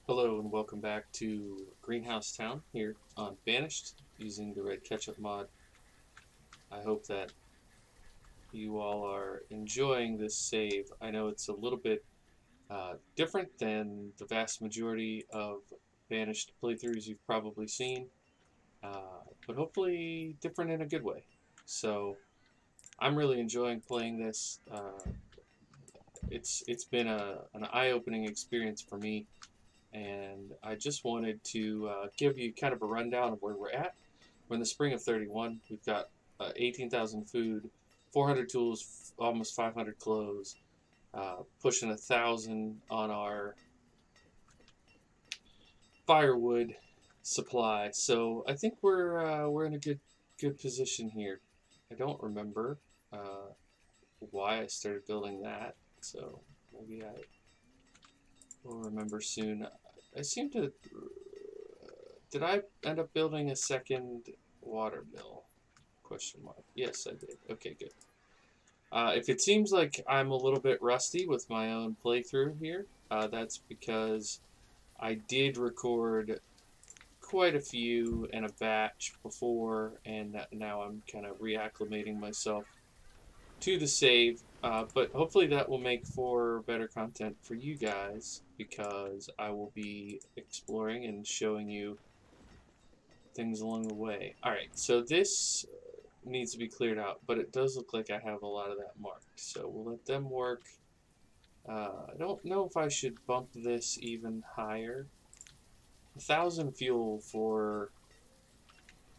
Hello and welcome back to Greenhouse Town here on Banished using the Red Ketchup mod. I hope that you all are enjoying this save. I know it's a little bit different than the vast majority of Banished playthroughs you've probably seen, but hopefully different in a good way. So I'm really enjoying playing this. It's been an eye-opening experience for me, and I just wanted to give you kind of a rundown of where we're at. We're in the spring of 31. We've got 18,000 food, 400 tools, almost 500 clothes, pushing 1,000 on our firewood supply. So I think we're in a good position here. I don't remember why I started building that, so maybe I will remember soon. I seem to. Did I end up building a second water mill? Question mark. Yes, I did. Okay, good. If it seems like I'm a little bit rusty with my own playthrough here, that's because I did record quite a few in a batch before, and now I'm kind of reacclimating myself to the save. But hopefully that will make for better content for you guys because I will be exploring and showing you things along the way. Alright, so this needs to be cleared out, but it does look like I have a lot of that marked. So we'll let them work. I don't know if I should bump this even higher. 1,000 fuel for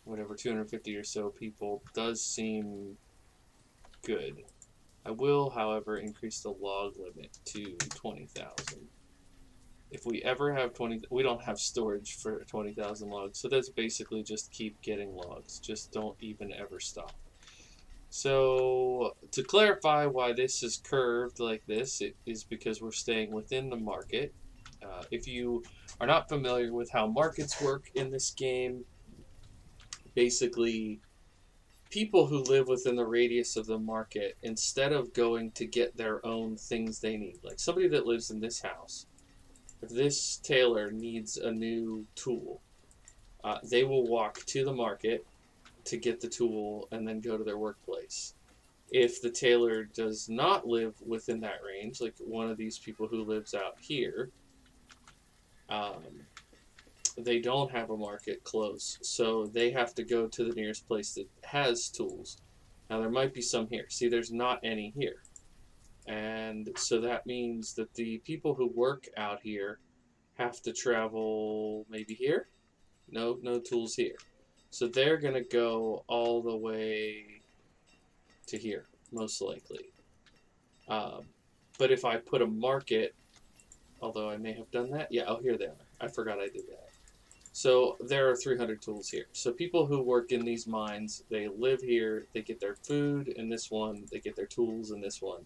whatever 250 or so people does seem good. I will, however, increase the log limit to 20,000. If we ever have 20, we don't have storage for 20,000 logs, so that's basically just keep getting logs. Just don't even ever stop. So to clarify why this is curved like this, it is because we're staying within the market. If you are not familiar with how markets work in this game, basically people who live within the radius of the market, instead of going to get their own things they need, like somebody that lives in this house, if this tailor needs a new tool, they will walk to the market to get the tool and then go to their workplace. If the tailor does not live within that range, like one of these people who lives out here, um, they don't have a market close, so they have to go to the nearest place that has tools. Now, there might be some here. See, there's not any here. And so that means that the people who work out here have to travel maybe here. No tools here. So they're going to go all the way to here, most likely. Um, but if I put a market, although I may have done that, yeah, oh, here they are. I forgot I did that. So there are 300 tools here. So people who work in these mines, they live here, they get their food in this one, they get their tools in this one.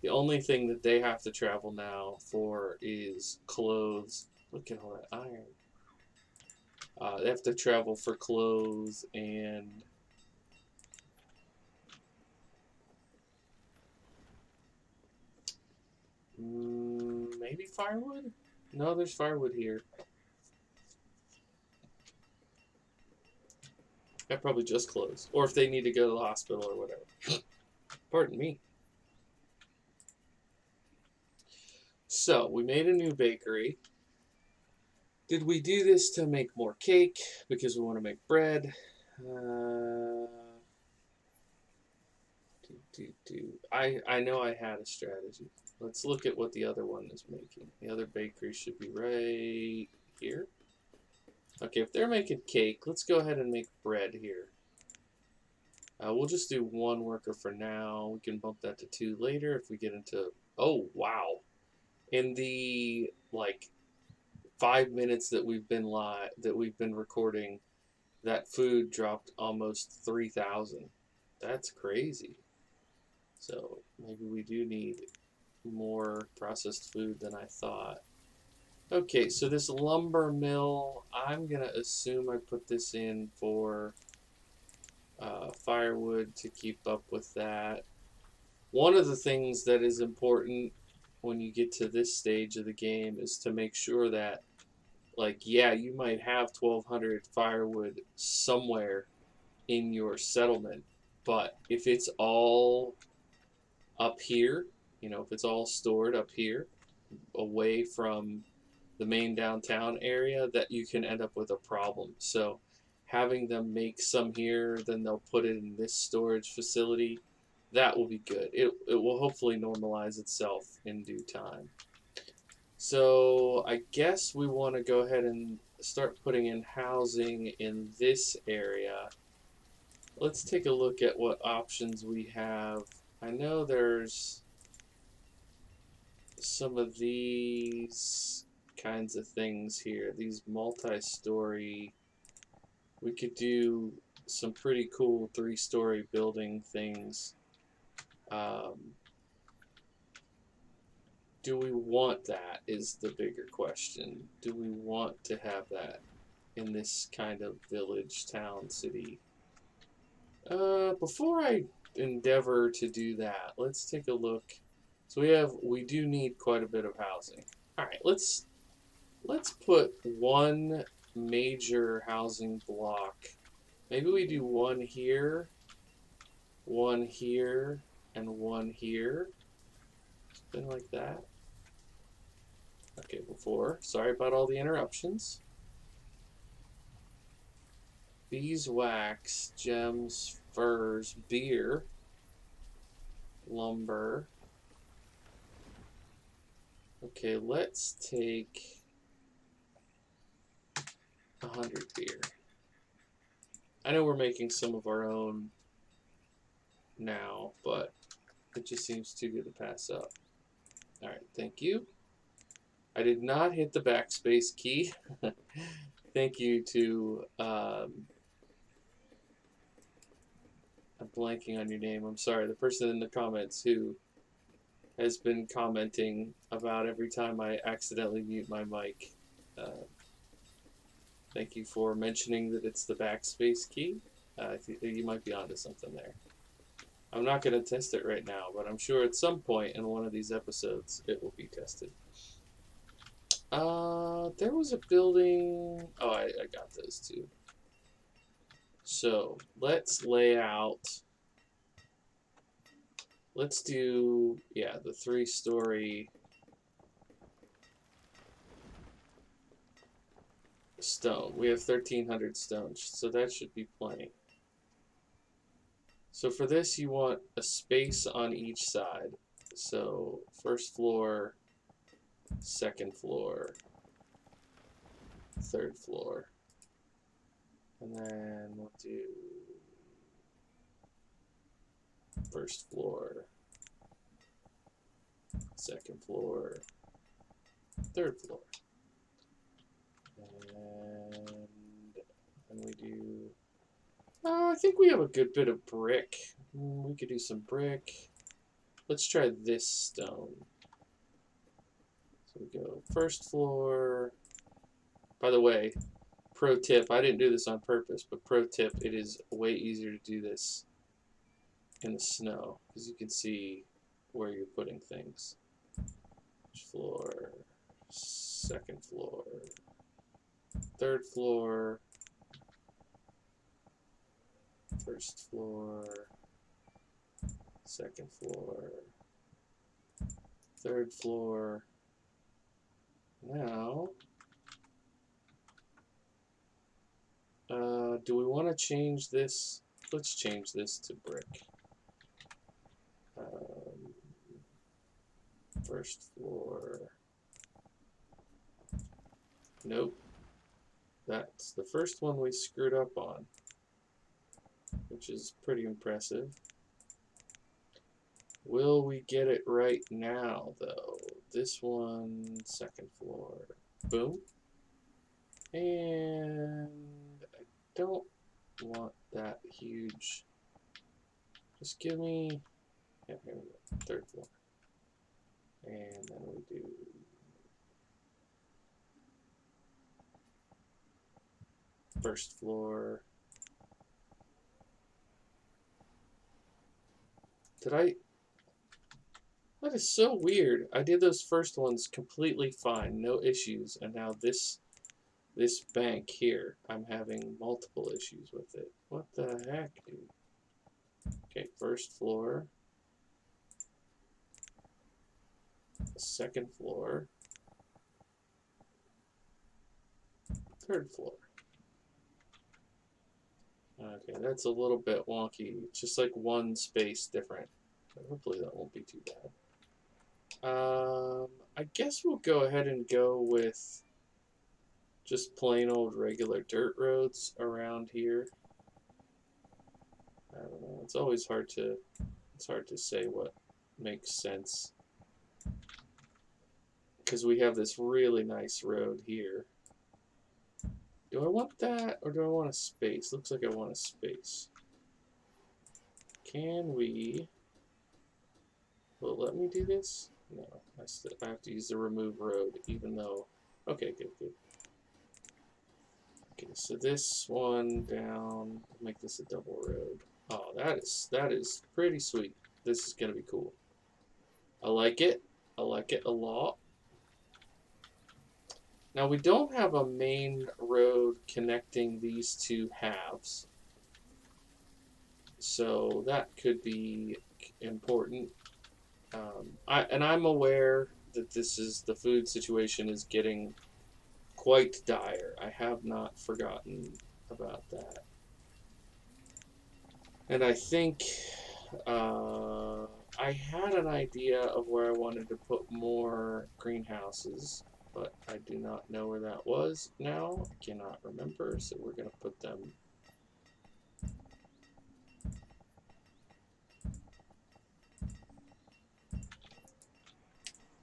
The only thing that they have to travel now for is clothes. Look at all that iron. They have to travel for clothes and maybe firewood? No, there's firewood here. That probably just clothes. Or if they need to go to the hospital or whatever. Pardon me. So, we made a new bakery. Did we do this to make more cake? Because we want to make bread? I know I had a strategy. Let's look at what the other one is making. The other bakery should be right here. Okay, if they're making cake, let's go ahead and make bread here. We'll just do one worker for now. We can bump that to 2 later if we get into... Oh, wow. In the, like, 5 minutes that we've been recording, that food dropped almost 3,000. That's crazy. So maybe we do need more processed food than I thought. Okay, so this lumber mill, I'm going to assume I put this in for firewood to keep up with that. One of the things that is important when you get to this stage of the game is to make sure that like, yeah, you might have 1,200 firewood somewhere in your settlement, but if it's all up here, if it's all stored up here, away from the main downtown area, that you can end up with a problem. So having them make some here, then they'll put it in this storage facility, that will be good. It will hopefully normalize itself in due time. So I guess we want to go ahead and start putting in housing in this area. Let's take a look at what options we have. I know there's some of these kinds of things here, these multi-story. We could do some pretty cool 3-story building things. Do we want that is the bigger question. Do we want to have that in this kind of village, town, city? Before I endeavor to do that, let's take a look. So we do need quite a bit of housing. All right, let's put one major housing block. Maybe we do one here, and one here. Something like that. Okay, sorry about all the interruptions. Beeswax, gems, furs, beer, lumber. Okay, let's take 100 beer. I know we're making some of our own now, but it just seems too good to pass up. All right, thank you. I did not hit the backspace key. Thank you to, I'm blanking on your name. I'm sorry, the person in the comments who has been commenting about every time I accidentally mute my mic. Thank you for mentioning that it's the backspace key. You might be onto something there. I'm not going to test it right now, but I'm sure at some point in one of these episodes it will be tested. There was a building. Oh, I got those too. So let's lay out. Let's do, yeah, the 3-story stone. We have 1,300 stone, so that should be plenty. So for this, you want a space on each side. So first floor, second floor, third floor. And then we'll do first floor, second floor, third floor. And we do, I think we have a good bit of brick. We could do some brick. Let's try this stone. So we go first floor. By the way, pro tip, I didn't do this on purpose, but pro tip, it is way easier to do this in the snow because you can see where you're putting things. First floor, second floor, third floor, first floor, second floor, third floor. Now, do we want to change this? Let's change this to brick. First floor. Nope. That's the first one we screwed up on, which is pretty impressive. Will we get it right now, though? This one, second floor. Boom. And I don't want that huge. Just give me, yeah, here we go, third floor. And then we do first floor. That is so weird. I did those first ones completely fine, no issues, and now this This bank here, I'm having multiple issues with it. What the heck, dude? Okay, first floor. Second floor. Third floor. Okay, that's a little bit wonky. It's just like one space different. But hopefully that won't be too bad. I guess we'll go ahead and go with just plain old regular dirt roads around here. I don't know. It's always hard to say what makes sense because we have this really nice road here. Do I want that or do I want a space? Looks like I want a space. Can we? Will it let me do this? No, I have to use the remove road, even though. Okay, good. Okay, so this one down. Make this a double road. Oh, that is pretty sweet. This is gonna be cool. I like it. I like it a lot. Now we don't have a main road connecting these two halves, so that could be important. I'm aware that the food situation is getting quite dire. I have not forgotten about that, and I think I had an idea of where I wanted to put more greenhouses. But I do not know where that was now. I cannot remember, so we're going to put them.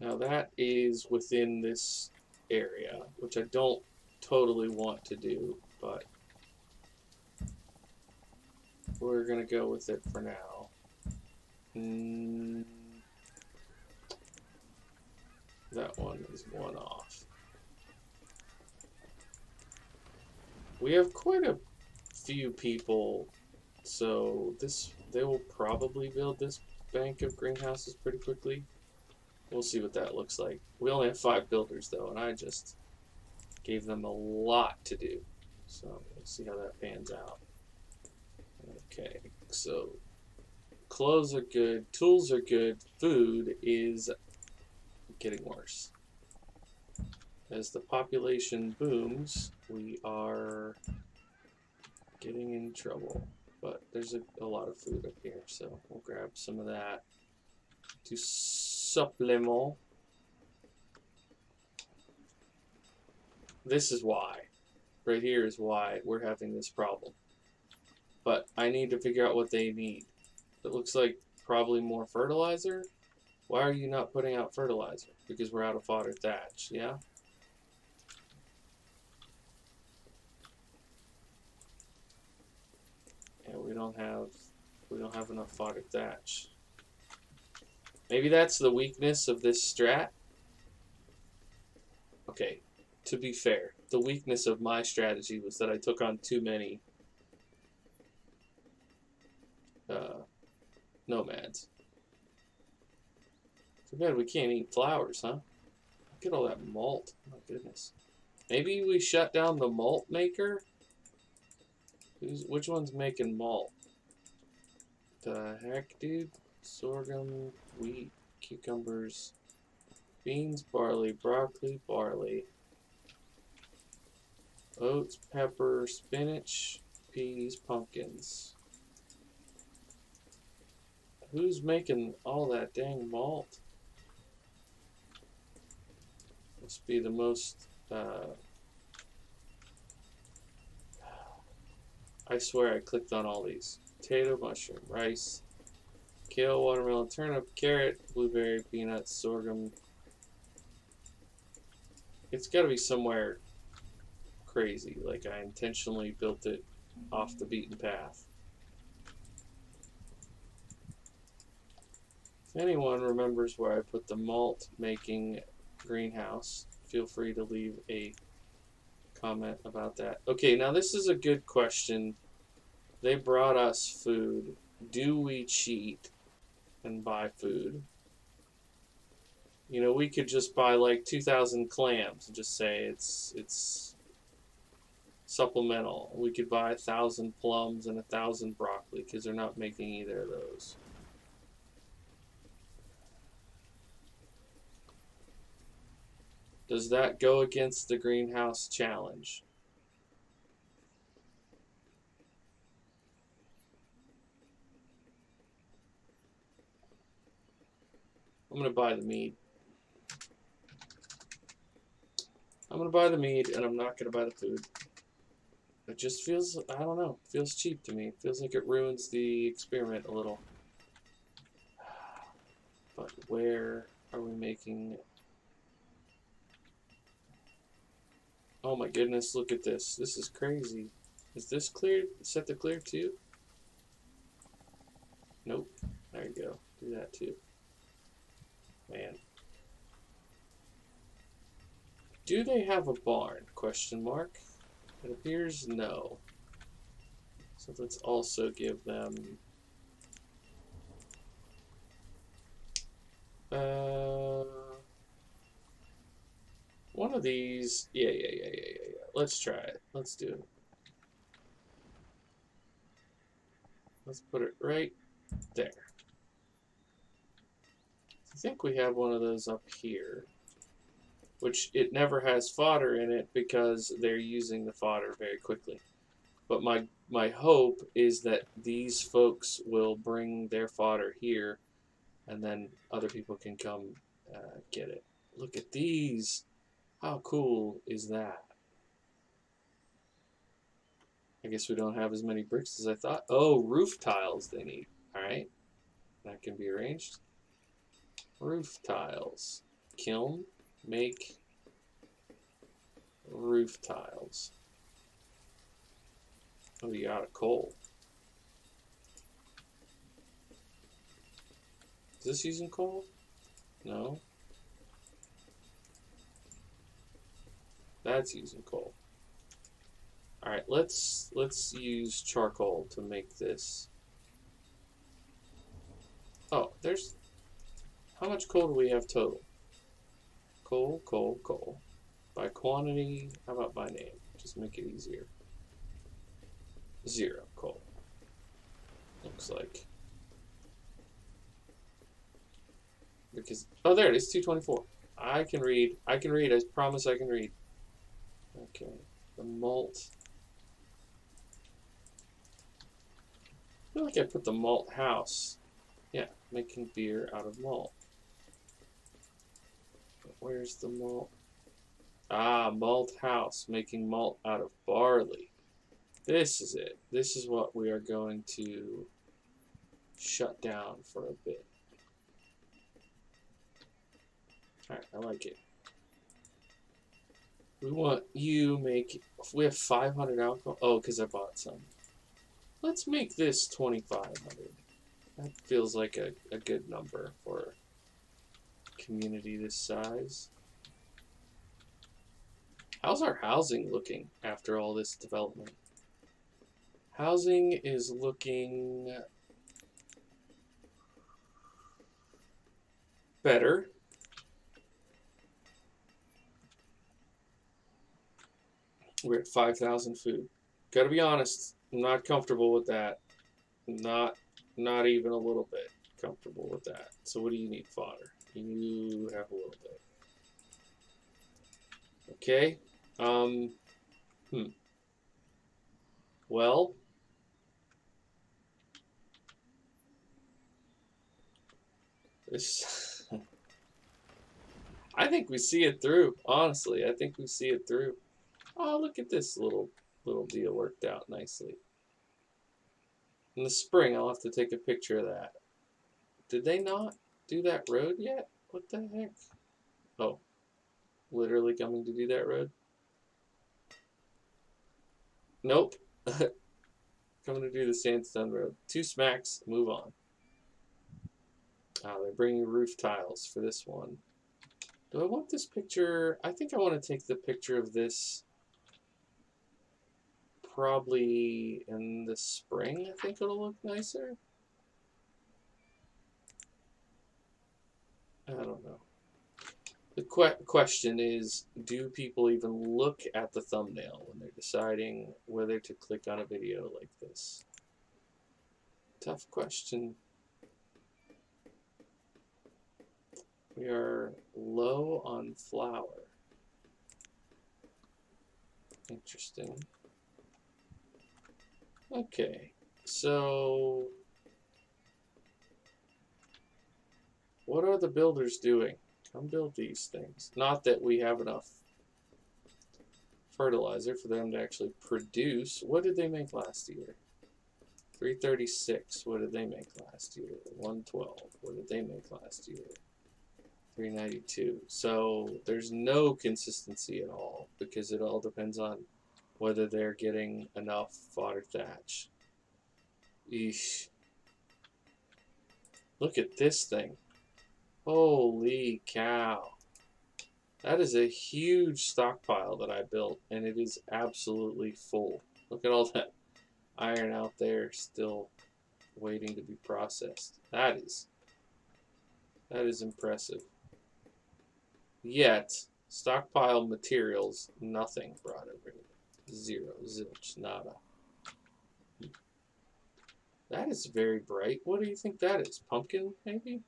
Now that is within this area, which I don't totally want to do, but we're going to go with it for now. That one is one off. We have quite a few people, so they will probably build this bank of greenhouses pretty quickly. We'll see what that looks like. We only have 5 builders though, and I just gave them a lot to do. So we'll see how that pans out. Okay, so clothes are good, tools are good, food is getting worse. As the population booms, we are getting in trouble. But there's a lot of food up here, so we'll grab some of that to supplement. This is why. Right here is why we're having this problem. But I need to figure out what they need. It looks like probably more fertilizer. Why are you not putting out fertilizer? Because we're out of fodder thatch, yeah? Yeah, we don't have enough fodder thatch. Maybe that's the weakness of this strat. Okay, to be fair, the weakness of my strategy was that I took on too many nomads. Too bad we can't eat flowers, huh? Look at all that malt. My goodness. Maybe we shut down the malt maker? Which one's making malt? The heck, dude? Sorghum, wheat, cucumbers, beans, barley, broccoli, barley, oats, pepper, spinach, peas, pumpkins. Who's making all that dang malt? Must be the most, I swear I clicked on all these. Potato, mushroom, rice, kale, watermelon, turnip, carrot, blueberry, peanuts, sorghum. It's gotta be somewhere crazy, like I intentionally built it off the beaten path. If anyone remembers where I put the malt making greenhouse, feel free to leave a comment about that. Okay, now this is a good question. They brought us food. Do we cheat and buy food? You know, we could just buy like 2,000 clams and just say it's supplemental. We could buy 1,000 plums and 1,000 broccoli because they're not making either of those. Does that go against the greenhouse challenge? I'm going to buy the meat. I'm going to buy the meat, and I'm not going to buy the food. It just feels, I don't know, feels cheap to me. It feels like it ruins the experiment a little. But where are we making it? Oh my goodness, look at this. This is crazy. Is this cleared? Set to clear too? Nope. There you go. Do that too. Man. Do they have a barn? Question mark. It appears no. So let's also give them one of these. Yeah. Let's try it. Let's do it. Let's put it right there. I think we have one of those up here, which it never has fodder in it because they're using the fodder very quickly. But my hope is that these folks will bring their fodder here, and then other people can come get it. Look at these. How cool is that? I guess we don't have as many bricks as I thought. Oh, roof tiles they need. All right. That can be arranged. Roof tiles. Kiln. Make roof tiles. Oh, you got a coal. Is this using coal? No. That's using coal. All right, let's use charcoal to make this. Oh, there's how much coal do we have total? Coal, coal, coal. By quantity, how about by name? Just make it easier. 0 coal. Looks like. Because oh, there it is, 224. I can read. I promise I can read. Okay, the malt. I feel like I put the malt house. Yeah, making beer out of malt. Where's the malt? Ah, malt house, making malt out of barley. This is it. This is what we are going to shut down for a bit. Alright, I like it. We want you make... We have 500 alcohol. Oh, because I bought some. Let's make this 2,500. That feels like a good number for a community this size. How's our housing looking after all this development? Housing is looking better. We're at 5,000 food. Gotta be honest, I'm not comfortable with that. Not even a little bit comfortable with that. So what do you need? Fodder. You have a little bit. Okay. Well, this. I think we see it through. Honestly, I think we see it through. Oh, look at this little deal worked out nicely. In the spring, I'll have to take a picture of that. Did they not do that road yet? What the heck? Oh, literally coming to do that road? Nope. Coming to do the sandstone road. 2 smacks, move on. They're bringing roof tiles for this one. Do I want this picture? I think I want to take the picture of this probably in the spring. I think it'll look nicer. I don't know. The question is, do people even look at the thumbnail when they're deciding whether to click on a video like this? Tough question. We are low on flour. Interesting. Okay, so what are the builders doing? Come build these things. Not that we have enough fertilizer for them to actually produce. What did they make last year? 336. What did they make last year? 112. What did they make last year? 392. So there's no consistency at all because it all depends on whether they're getting enough fodder thatch. Eesh. Look at this thing. Holy cow. That is a huge stockpile that I built, and it is absolutely full. Look at all that iron out there still waiting to be processed. That is impressive. Yet, stockpile materials, nothing brought over here. Zero, zilch, nada. That is very bright. What do you think that is? Pumpkin, maybe?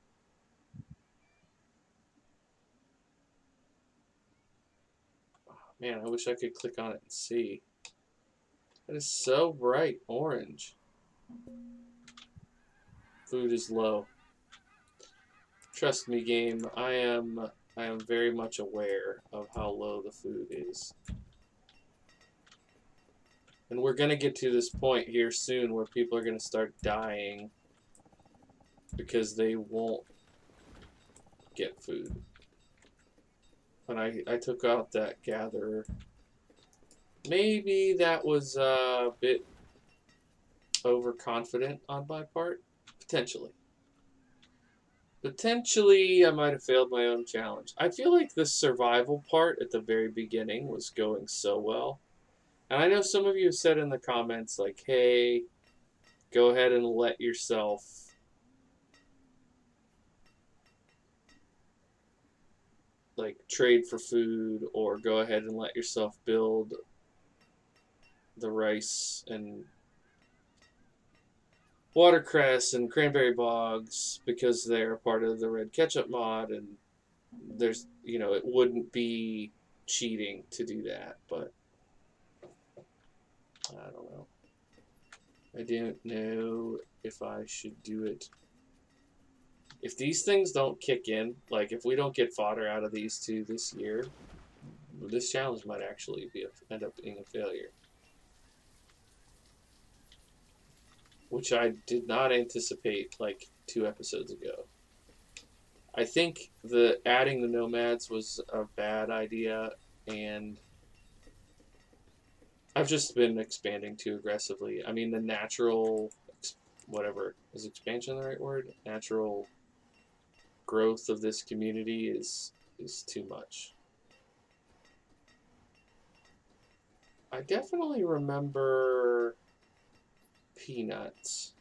Oh, man, I wish I could click on it and see. That is so bright orange. Food is low. Trust me, game. I am very much aware of how low the food is. And we're going to get to this point here soon where people are going to start dying because they won't get food. And I took out that gatherer. Maybe that was a bit overconfident on my part. Potentially. Potentially, I might have failed my own challenge. I feel like the survival part at the very beginning was going so well. And I know some of you have said in the comments, like, hey, go ahead and let yourself like trade for food, or go ahead and let yourself build the rice and watercress and cranberry bogs because they're part of the red ketchup mod, and there's, you know, it wouldn't be cheating to do that, but I don't know. I don't know if I should do it. If these things don't kick in, like if we don't get fodder out of these two this year, this challenge might actually end up being a failure. Which I did not anticipate like 2 episodes ago. I think the adding the nomads was a bad idea, and I've just been expanding too aggressively. I mean, the natural, whatever, is expansion the right word? Natural growth of this community is too much. I definitely remember peanuts.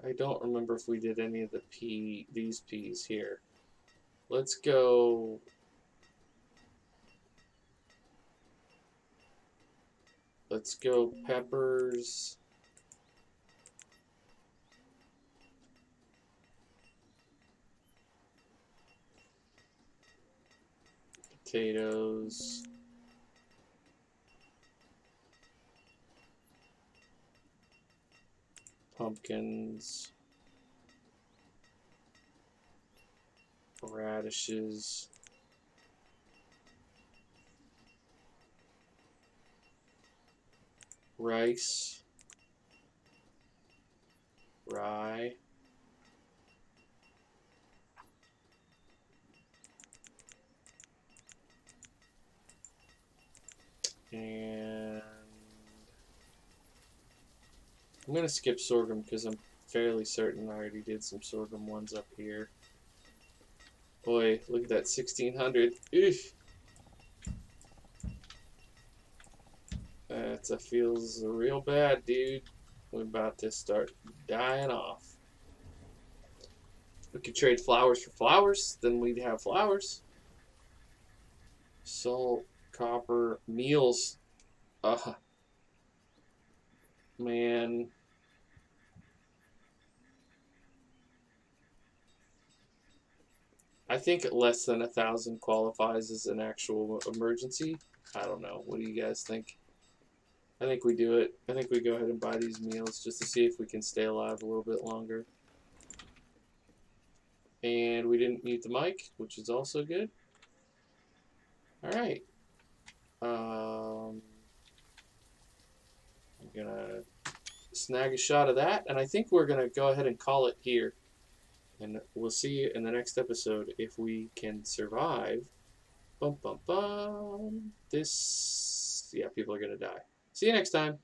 I don't remember if we did any of these peas here. Let's go. Let's go peppers. Potatoes. Pumpkins. Radishes. Rice. Rye. And I'm going to skip sorghum because I'm fairly certain I already did some sorghum ones up here. Boy, look at that 1600. Oof. That feels real bad, dude. We're about to start dying off. We could trade flowers for flowers, then we'd have flowers. Salt, copper, meals. Man. I think less than 1,000 qualifies as an actual emergency. I don't know. What do you guys think? I think we do it. I think we go ahead and buy these meals just to see if we can stay alive a little bit longer. And we didn't mute the mic, which is also good. All right. I'm gonna snag a shot of that, and I think we're gonna go ahead and call it here. And we'll see you in the next episode if we can survive. Bum bum bum. This, yeah, people are gonna die. See you next time.